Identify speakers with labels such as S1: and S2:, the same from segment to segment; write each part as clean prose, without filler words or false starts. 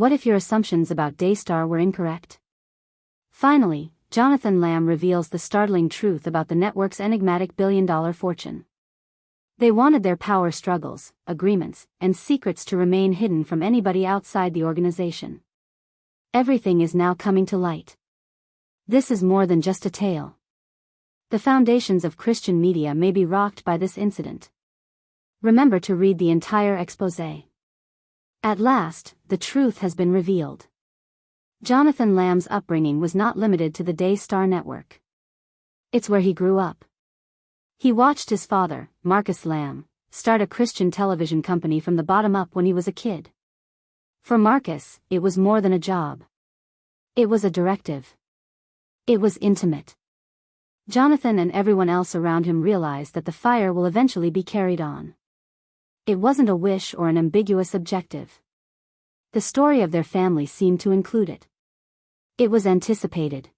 S1: What if your assumptions about Daystar were incorrect? Finally, Jonathan Lamb reveals the startling truth about the network's enigmatic billion-dollar fortune. They wanted their power struggles, agreements, and secrets to remain hidden from anybody outside the organization. Everything is now coming to light. This is more than just a tale. The foundations of Christian media may be rocked by this incident. Remember to read the entire exposé. At last, the truth has been revealed. Jonathan Lamb's upbringing was not limited to the Daystar network. It's where he grew up. He watched his father, Markus Lamb, start a Christian television company from the bottom up when he was a kid. For Markus, it was more than a job. It was a directive. It was intimate. Jonathan and everyone else around him realized that the fire will eventually be carried on. It wasn't a wish or an ambiguous objective. The story of their family seemed to include it. It was anticipated.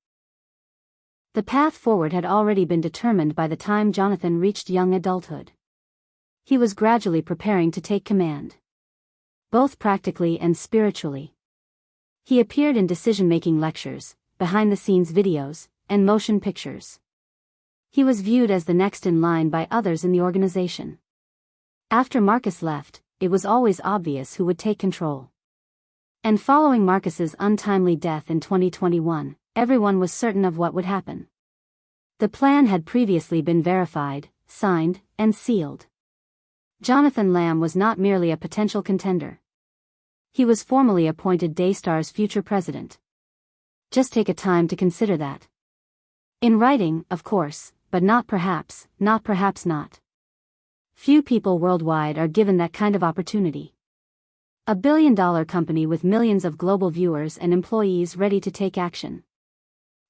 S1: The path forward had already been determined by the time Jonathan reached young adulthood. He was gradually preparing to take command. Both practically and spiritually. He appeared in decision-making lectures, behind-the-scenes videos, and motion pictures. He was viewed as the next in line by others in the organization. After Markus left, it was always obvious who would take control. And following Markus's untimely death in 2021, everyone was certain of what would happen. The plan had previously been verified, signed, and sealed. Jonathan Lamb was not merely a potential contender. He was formally appointed Daystar's future president. Just take a time to consider that. In writing, of course, but not perhaps not. Few people worldwide are given that kind of opportunity. A billion-dollar company with millions of global viewers and employees ready to take action.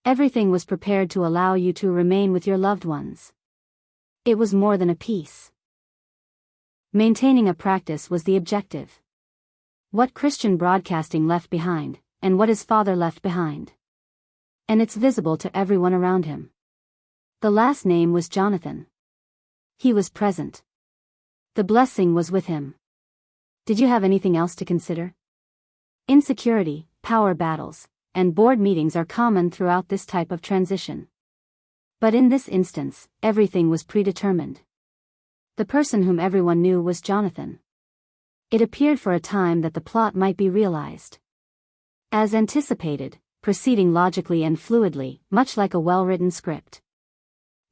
S1: Everything was prepared to allow you to remain with your loved ones. It was more than a piece. Maintaining a practice was the objective. What Christian broadcasting left behind, and what his father left behind. And it's visible to everyone around him. The last name was Jonathan. He was present. The blessing was with him. Did you have anything else to consider? Insecurity, power battles, and board meetings are common throughout this type of transition. But in this instance, everything was predetermined. The person whom everyone knew was Jonathan. It appeared for a time that the plot might be realized. As anticipated, proceeding logically and fluidly, much like a well-written script.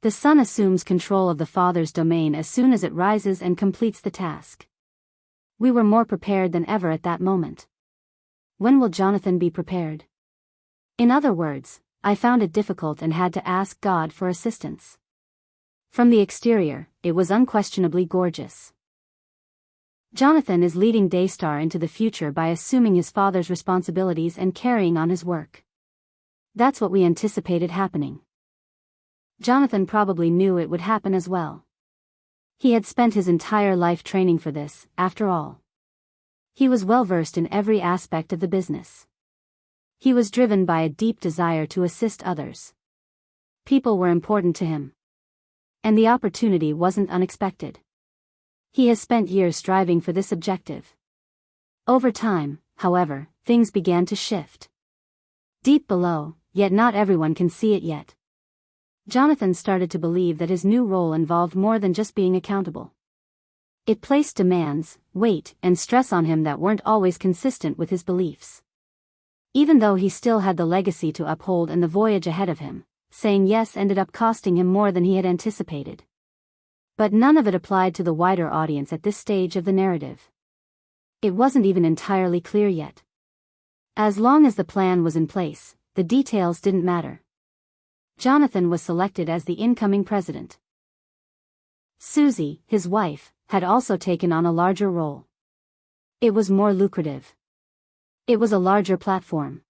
S1: The son assumes control of the father's domain as soon as it rises and completes the task. We were more prepared than ever at that moment. When will Jonathan be prepared? In other words, I found it difficult and had to ask God for assistance. From the exterior, it was unquestionably gorgeous. Jonathan is leading Daystar into the future by assuming his father's responsibilities and carrying on his work. That's what we anticipated happening. Jonathan probably knew it would happen as well. He had spent his entire life training for this, after all. He was well versed in every aspect of the business. He was driven by a deep desire to assist others. People were important to him. And the opportunity wasn't unexpected. He has spent years striving for this objective. Over time, however, things began to shift. Deep below, yet not everyone can see it yet. Jonathan started to believe that his new role involved more than just being accountable. It placed demands, weight, and stress on him that weren't always consistent with his beliefs. Even though he still had the legacy to uphold and the voyage ahead of him, saying yes ended up costing him more than he had anticipated. But none of it applied to the wider audience at this stage of the narrative. It wasn't even entirely clear yet. As long as the plan was in place, the details didn't matter. Jonathan was selected as the incoming president. Susie, his wife, had also taken on a larger role. It was more lucrative. It was a larger platform.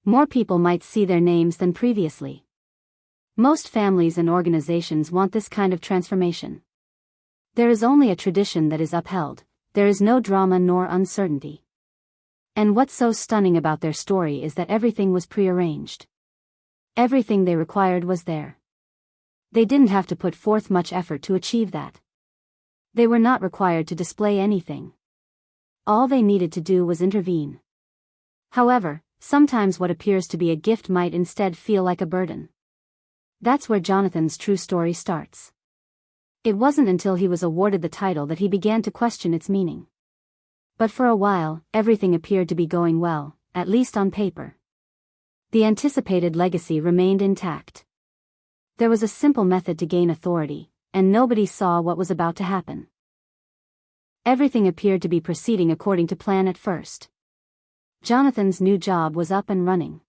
S1: More people might see their names than previously. Most families and organizations want this kind of transformation. There is only a tradition that is upheld, there is no drama nor uncertainty. And what's so stunning about their story is that everything was prearranged. Everything they required was there. They didn't have to put forth much effort to achieve that. They were not required to display anything. All they needed to do was intervene. However, sometimes what appears to be a gift might instead feel like a burden. That's where Jonathan's true story starts. It wasn't until he was awarded the title that he began to question its meaning. But for a while, everything appeared to be going well, at least on paper. The anticipated legacy remained intact. There was a simple method to gain authority, and nobody saw what was about to happen. Everything appeared to be proceeding according to plan at first. Jonathan's new job was up and running.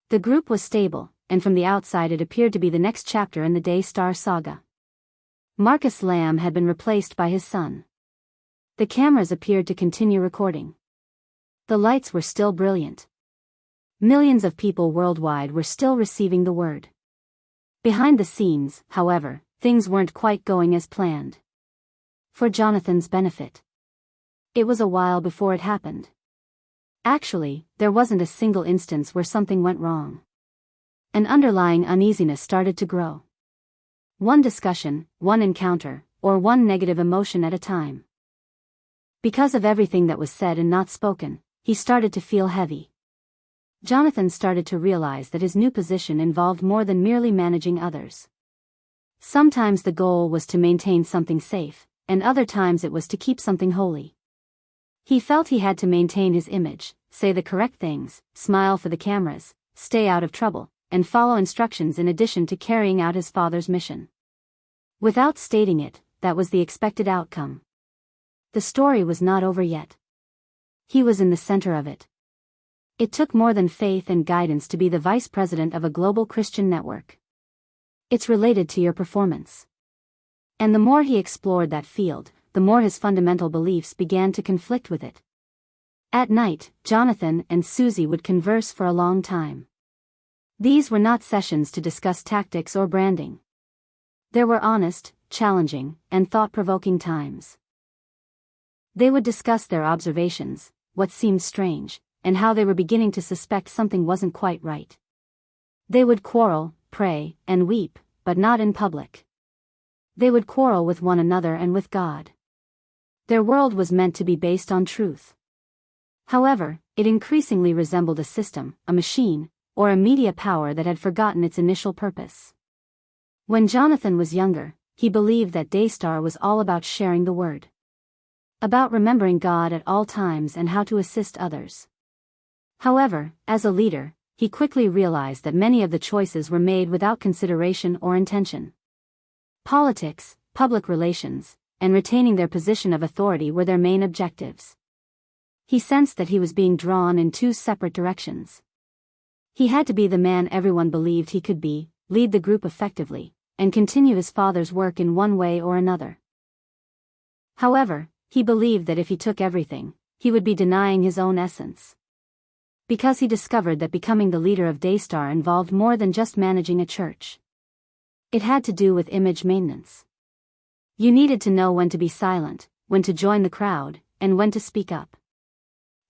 S1: The group was stable, and from the outside it appeared to be the next chapter in the Daystar saga. Markus Lamb had been replaced by his son. The cameras appeared to continue recording. The lights were still brilliant. Millions of people worldwide were still receiving the word. Behind the scenes, however, things weren't quite going as planned. For Jonathan's benefit. It was a while before it happened. Actually, there wasn't a single instance where something went wrong. An underlying uneasiness started to grow. One discussion, one encounter, or one negative emotion at a time. Because of everything that was said and not spoken, he started to feel heavy. Jonathan started to realize that his new position involved more than merely managing others. Sometimes the goal was to maintain something safe, and other times it was to keep something holy. He felt he had to maintain his image, say the correct things, smile for the cameras, stay out of trouble, and follow instructions in addition to carrying out his father's mission. Without stating it, that was the expected outcome. The story was not over yet. He was in the center of it. It took more than faith and guidance to be the vice president of a global Christian network. It's related to your performance. And the more he explored that field, the more his fundamental beliefs began to conflict with it. At night, Jonathan and Susie would converse for a long time. These were not sessions to discuss tactics or branding. There were honest, challenging, and thought-provoking times. They would discuss their observations, what seemed strange, and how they were beginning to suspect something wasn't quite right. They would quarrel, pray, and weep, but not in public. They would quarrel with one another and with God. Their world was meant to be based on truth. However, it increasingly resembled a system, a machine, or a media power that had forgotten its initial purpose. When Jonathan was younger, he believed that Daystar was all about sharing the word. About remembering God at all times and how to assist others. However, as a leader, he quickly realized that many of the choices were made without consideration or intention. Politics, public relations, and retaining their position of authority were their main objectives. He sensed that he was being drawn in two separate directions. He had to be the man everyone believed he could be, lead the group effectively, and continue his father's work in one way or another. However, he believed that if he took everything, he would be denying his own essence. Because he discovered that becoming the leader of Daystar involved more than just managing a church. It had to do with image maintenance. You needed to know when to be silent, when to join the crowd, and when to speak up.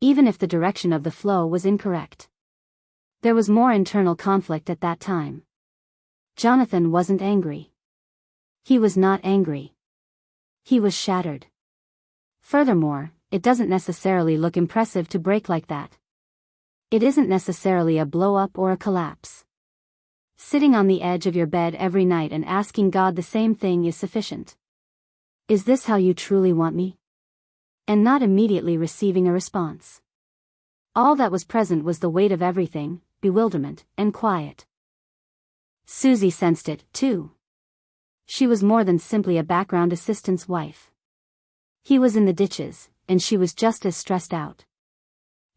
S1: Even if the direction of the flow was incorrect. There was more internal conflict at that time. Jonathan wasn't angry. He was not angry. He was shattered. Furthermore, it doesn't necessarily look impressive to break like that. It isn't necessarily a blow-up or a collapse. Sitting on the edge of your bed every night and asking God the same thing is sufficient. Is this how you truly want me? And not immediately receiving a response. All that was present was the weight of everything, bewilderment, and quiet. Susie sensed it, too. She was more than simply a background assistant's wife. He was in the ditches, and she was just as stressed out.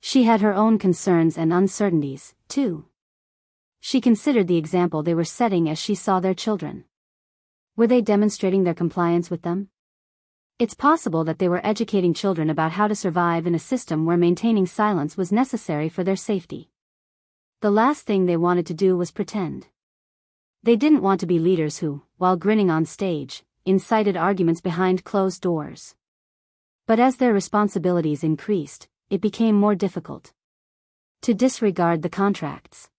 S1: She had her own concerns and uncertainties, too. She considered the example they were setting as she saw their children. Were they demonstrating their compliance with them? It's possible that they were educating children about how to survive in a system where maintaining silence was necessary for their safety. The last thing they wanted to do was pretend. They didn't want to be leaders who, while grinning on stage, incited arguments behind closed doors. But as their responsibilities increased, it became more difficult to disregard the contracts.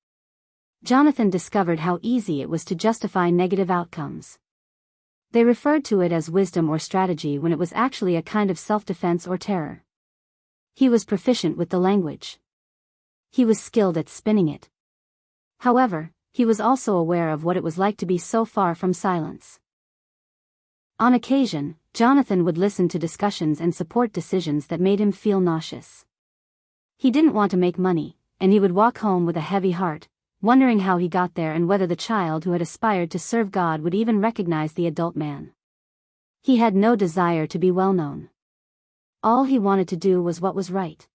S1: Jonathan discovered how easy it was to justify negative outcomes. They referred to it as wisdom or strategy when it was actually a kind of self-defense or terror. He was proficient with the language. He was skilled at spinning it. However, he was also aware of what it was like to be so far from silence. On occasion, Jonathan would listen to discussions and support decisions that made him feel nauseous. He didn't want to make money, and he would walk home with a heavy heart, wondering how he got there and whether the child who had aspired to serve God would even recognize the adult man. He had no desire to be well known. All he wanted to do was what was right.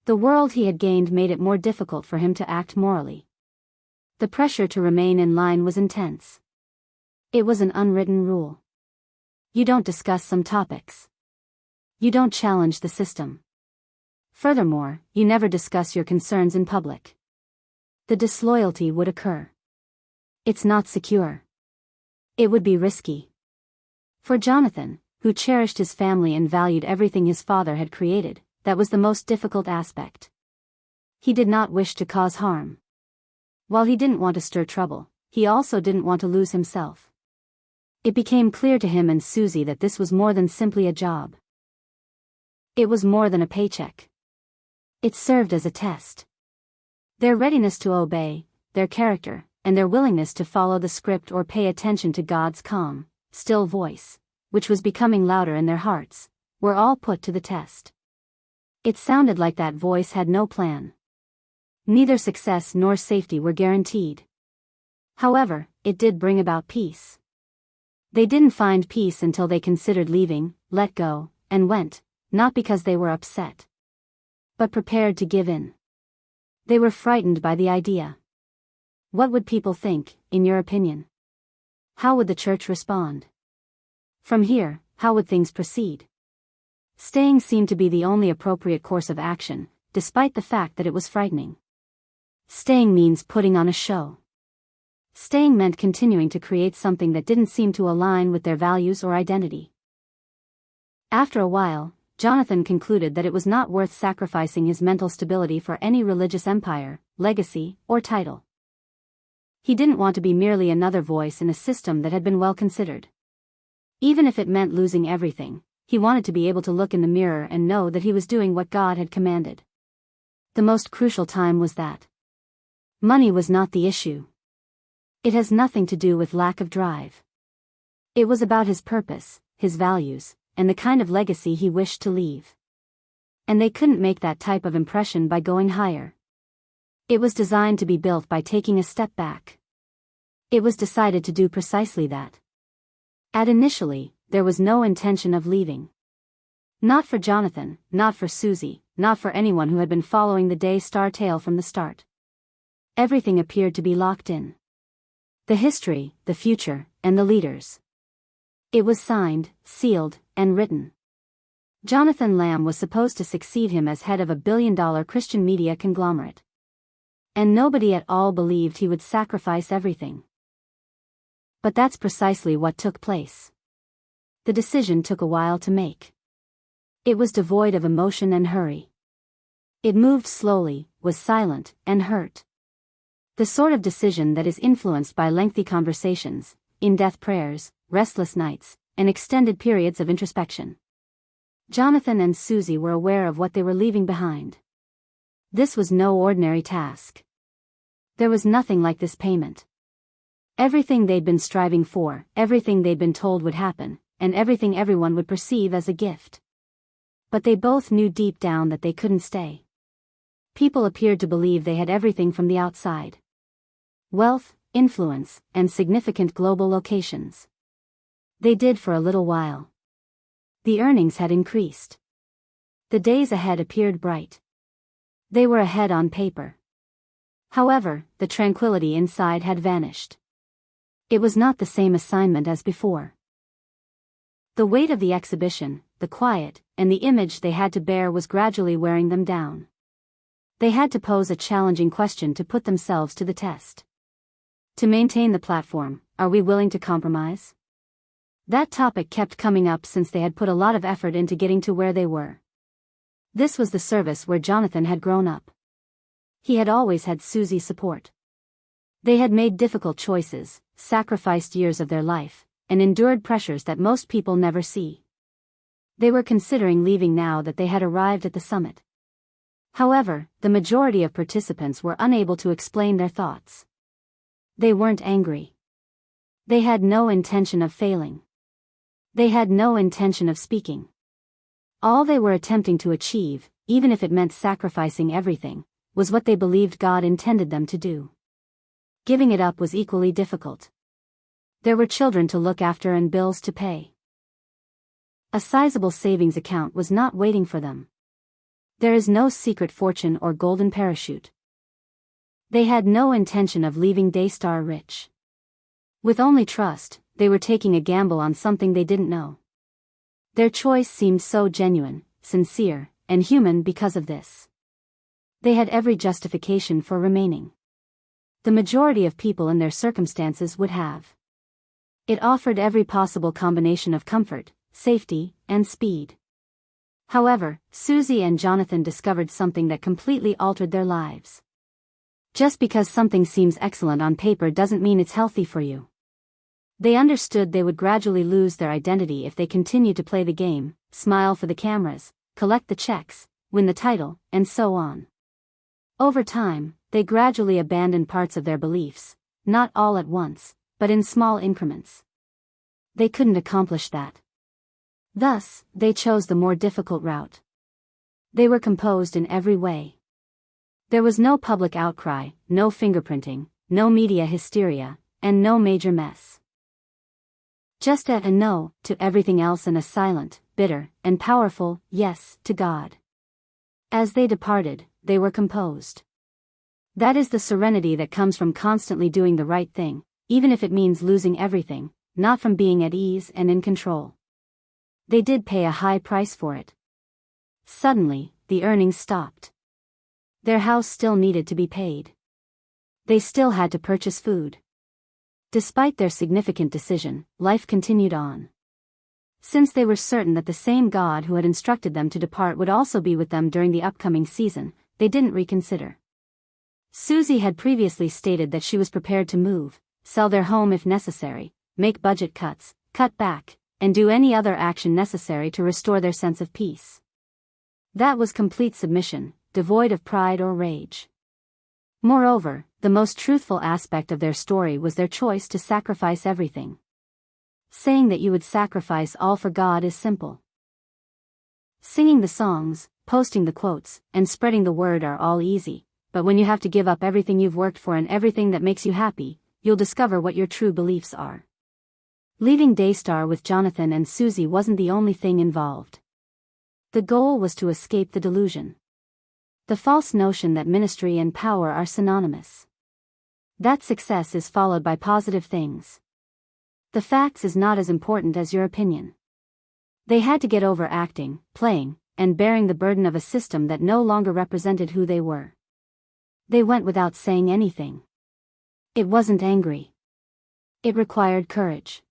S1: The world he had gained made it more difficult for him to act morally. The pressure to remain in line was intense. It was an unwritten rule. You don't discuss some topics. You don't challenge the system. Furthermore, you never discuss your concerns in public. The disloyalty would occur. It's not secure. It would be risky. For Jonathan, who cherished his family and valued everything his father had created, that was the most difficult aspect. He did not wish to cause harm. While he didn't want to stir trouble, he also didn't want to lose himself. It became clear to him and Susie that this was more than simply a job. It was more than a paycheck. It served as a test. Their readiness to obey, their character, and their willingness to follow the script or pay attention to God's calm, still voice, which was becoming louder in their hearts, were all put to the test. It sounded like that voice had no plan. Neither success nor safety were guaranteed. However, it did bring about peace. They didn't find peace until they considered leaving, let go, and went, not because they were upset, but prepared to give in. They were frightened by the idea. What would people think, in your opinion? How would the church respond? From here, how would things proceed? Staying seemed to be the only appropriate course of action, despite the fact that it was frightening. Staying means putting on a show. Staying meant continuing to create something that didn't seem to align with their values or identity. After a while, Jonathan concluded that it was not worth sacrificing his mental stability for any religious empire, legacy, or title. He didn't want to be merely another voice in a system that had been well considered. Even if it meant losing everything, he wanted to be able to look in the mirror and know that he was doing what God had commanded. The most crucial time was that. Money was not the issue. It has nothing to do with lack of drive. It was about his purpose, his values, and the kind of legacy he wished to leave. And they couldn't make that type of impression by going higher. It was designed to be built by taking a step back. It was decided to do precisely that. Initially, there was no intention of leaving. Not for Jonathan, not for Susie, not for anyone who had been following the Daystar tale from the start. Everything appeared to be locked in. The history, the future, and the leaders. It was signed, sealed, and written. Jonathan Lamb was supposed to succeed him as head of a billion-dollar Christian media conglomerate. And nobody at all believed he would sacrifice everything. But that's precisely what took place. The decision took a while to make. It was devoid of emotion and hurry. It moved slowly, was silent, and hurt. The sort of decision that is influenced by lengthy conversations, in-depth prayers, restless nights, and extended periods of introspection. Jonathan and Susie were aware of what they were leaving behind. This was no ordinary task. There was nothing like this payment. Everything they'd been striving for, everything they'd been told would happen, and everything everyone would perceive as a gift. But they both knew deep down that they couldn't stay. People appeared to believe they had everything from the outside. Wealth, influence, and significant global locations. They did for a little while. The earnings had increased. The days ahead appeared bright. They were ahead on paper. However, the tranquility inside had vanished. It was not the same assignment as before. The weight of the exhibition, the quiet, and the image they had to bear was gradually wearing them down. They had to pose a challenging question to put themselves to the test. To maintain the platform, are we willing to compromise? That topic kept coming up since they had put a lot of effort into getting to where they were. This was the service where Jonathan had grown up. He had always had Susie's support. They had made difficult choices, sacrificed years of their life, and endured pressures that most people never see. They were considering leaving now that they had arrived at the summit. However, the majority of participants were unable to explain their thoughts. They weren't angry. They had no intention of failing. They had no intention of speaking. All they were attempting to achieve, even if it meant sacrificing everything, was what they believed God intended them to do. Giving it up was equally difficult. There were children to look after and bills to pay. A sizable savings account was not waiting for them. There is no secret fortune or golden parachute. They had no intention of leaving Daystar rich. With only trust, they were taking a gamble on something they didn't know. Their choice seemed so genuine, sincere, and human because of this. They had every justification for remaining. The majority of people in their circumstances would have. It offered every possible combination of comfort, safety, and speed. However, Susie and Jonathan discovered something that completely altered their lives. Just because something seems excellent on paper doesn't mean it's healthy for you. They understood they would gradually lose their identity if they continued to play the game, smile for the cameras, collect the checks, win the title, and so on. Over time, they gradually abandoned parts of their beliefs, not all at once, but in small increments. They couldn't accomplish that. Thus, they chose the more difficult route. They were composed in every way. There was no public outcry, no fingerprinting, no media hysteria, and no major mess. Just a no to everything else and a silent, bitter, and powerful yes to God. As they departed, they were composed. That is the serenity that comes from constantly doing the right thing, even if it means losing everything, not from being at ease and in control. They did pay a high price for it. Suddenly, the earnings stopped. Their house still needed to be paid. They still had to purchase food. Despite their significant decision, life continued on. Since they were certain that the same God who had instructed them to depart would also be with them during the upcoming season, they didn't reconsider. Susie had previously stated that she was prepared to move, sell their home if necessary, make budget cuts, cut back, and do any other action necessary to restore their sense of peace. That was complete submission, devoid of pride or rage. Moreover, the most truthful aspect of their story was their choice to sacrifice everything. Saying that you would sacrifice all for God is simple. Singing the songs, posting the quotes, and spreading the word are all easy, but when you have to give up everything you've worked for and everything that makes you happy, you'll discover what your true beliefs are. Leaving Daystar with Jonathan and Susie wasn't the only thing involved. The goal was to escape the delusion. The false notion that ministry and power are synonymous. That success is followed by positive things. The facts is not as important as your opinion. They had to get over acting, playing, and bearing the burden of a system that no longer represented who they were. They went without saying anything. It wasn't angry. It required courage.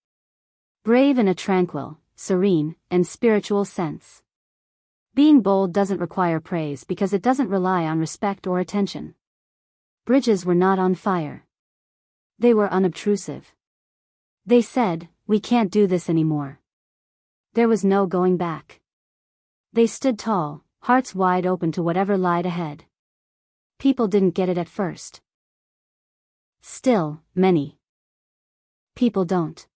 S1: Brave in a tranquil, serene, and spiritual sense. Being bold doesn't require praise because it doesn't rely on respect or attention. Bridges were not on fire. They were unobtrusive. They said, "We can't do this anymore." There was no going back. They stood tall, hearts wide open to whatever lied ahead. People didn't get it at first. Still, many people don't.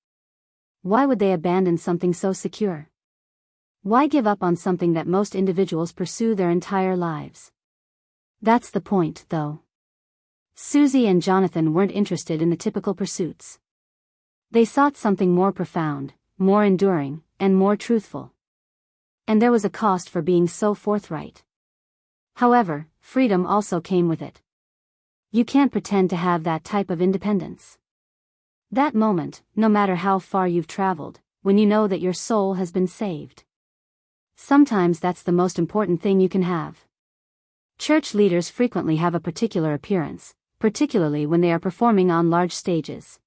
S1: Why would they abandon something so secure? Why give up on something that most individuals pursue their entire lives? That's the point, though. Susie and Jonathan weren't interested in the typical pursuits. They sought something more profound, more enduring, and more truthful. And there was a cost for being so forthright. However, freedom also came with it. You can't pretend to have that type of independence. That moment, no matter how far you've traveled, when you know that your soul has been saved. Sometimes that's the most important thing you can have. Church leaders frequently have a particular appearance, particularly when they are performing on large stages.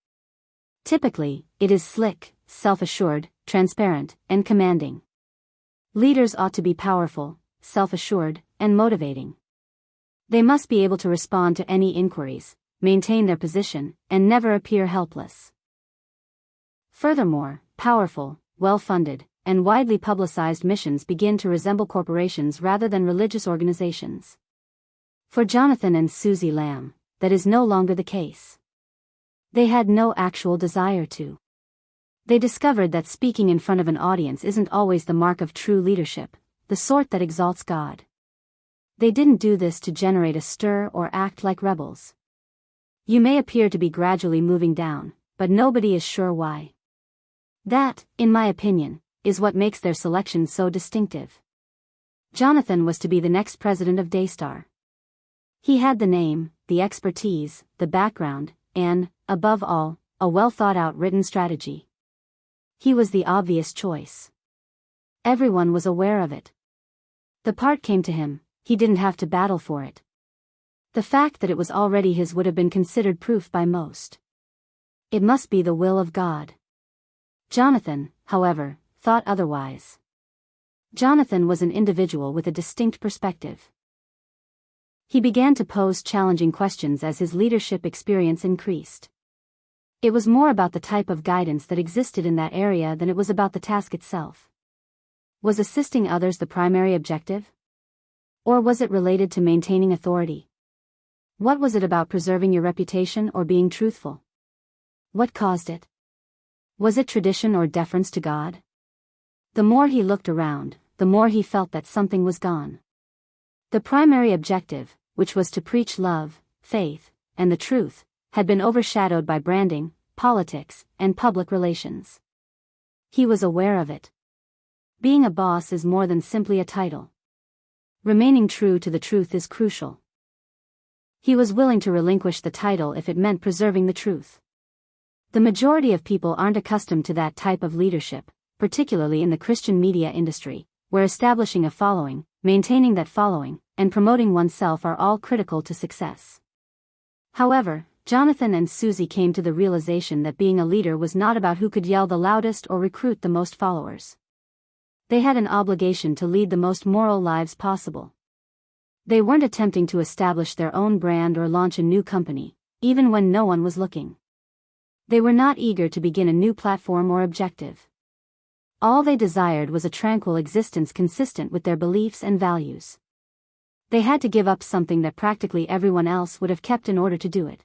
S1: Typically, it is slick, self-assured, transparent, and commanding. Leaders ought to be powerful, self-assured, and motivating. They must be able to respond to any inquiries, maintain their position, and never appear helpless. Furthermore, powerful, well-funded, and widely publicized missions begin to resemble corporations rather than religious organizations. For Jonathan and Susie Lamb, that is no longer the case. They had no actual desire to. They discovered that speaking in front of an audience isn't always the mark of true leadership, the sort that exalts God. They didn't do this to generate a stir or act like rebels. You may appear to be gradually moving down, but nobody is sure why. That, in my opinion, is what makes their selection so distinctive. Jonathan was to be the next president of Daystar. He had the name, the expertise, the background, and, above all, a well-thought-out written strategy. He was the obvious choice. Everyone was aware of it. The part came to him, he didn't have to battle for it. The fact that it was already his would have been considered proof by most. It must be the will of God. Jonathan, however, thought otherwise. Jonathan was an individual with a distinct perspective. He began to pose challenging questions as his leadership experience increased. It was more about the type of guidance that existed in that area than it was about the task itself. Was assisting others the primary objective? Or was it related to maintaining authority? What was it about preserving your reputation or being truthful? What caused it? Was it tradition or deference to God? The more he looked around, the more he felt that something was gone. The primary objective, which was to preach love, faith, and the truth, had been overshadowed by branding, politics, and public relations. He was aware of it. Being a boss is more than simply a title. Remaining true to the truth is crucial. He was willing to relinquish the title if it meant preserving the truth. The majority of people aren't accustomed to that type of leadership, particularly in the Christian media industry, where establishing a following, maintaining that following, and promoting oneself are all critical to success. However, Jonathan and Susie came to the realization that being a leader was not about who could yell the loudest or recruit the most followers. They had an obligation to lead the most moral lives possible. They weren't attempting to establish their own brand or launch a new company, even when no one was looking. They were not eager to begin a new platform or objective. All they desired was a tranquil existence consistent with their beliefs and values. They had to give up something that practically everyone else would have kept in order to do it.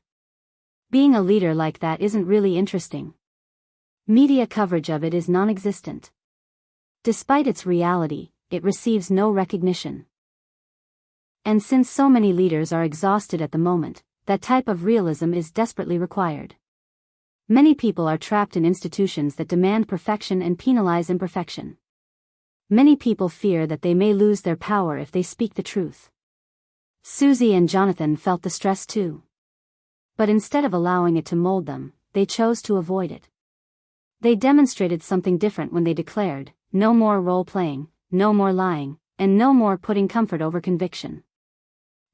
S1: Being a leader like that isn't really interesting. Media coverage of it is non-existent. Despite its reality, it receives no recognition. And since so many leaders are exhausted at the moment, that type of realism is desperately required. Many people are trapped in institutions that demand perfection and penalize imperfection. Many people fear that they may lose their power if they speak the truth. Susie and Jonathan felt the stress too. But instead of allowing it to mold them, they chose to avoid it. They demonstrated something different when they declared, no more role-playing, no more lying, and no more putting comfort over conviction.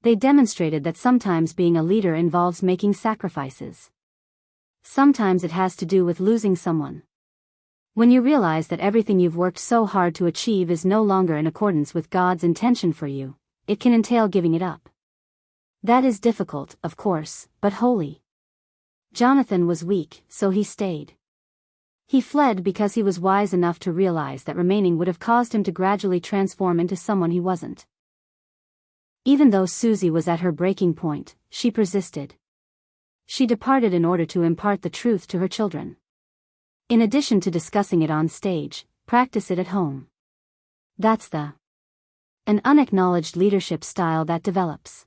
S1: They demonstrated that sometimes being a leader involves making sacrifices. Sometimes it has to do with losing someone. When you realize that everything you've worked so hard to achieve is no longer in accordance with God's intention for you, it can entail giving it up. That is difficult, of course, but holy. Jonathan was weak, so he stayed. He fled because he was wise enough to realize that remaining would have caused him to gradually transform into someone he wasn't. Even though Susie was at her breaking point, she persisted. She departed in order to impart the truth to her children. In addition to discussing it on stage, practice it at home. That's an unacknowledged leadership style that develops.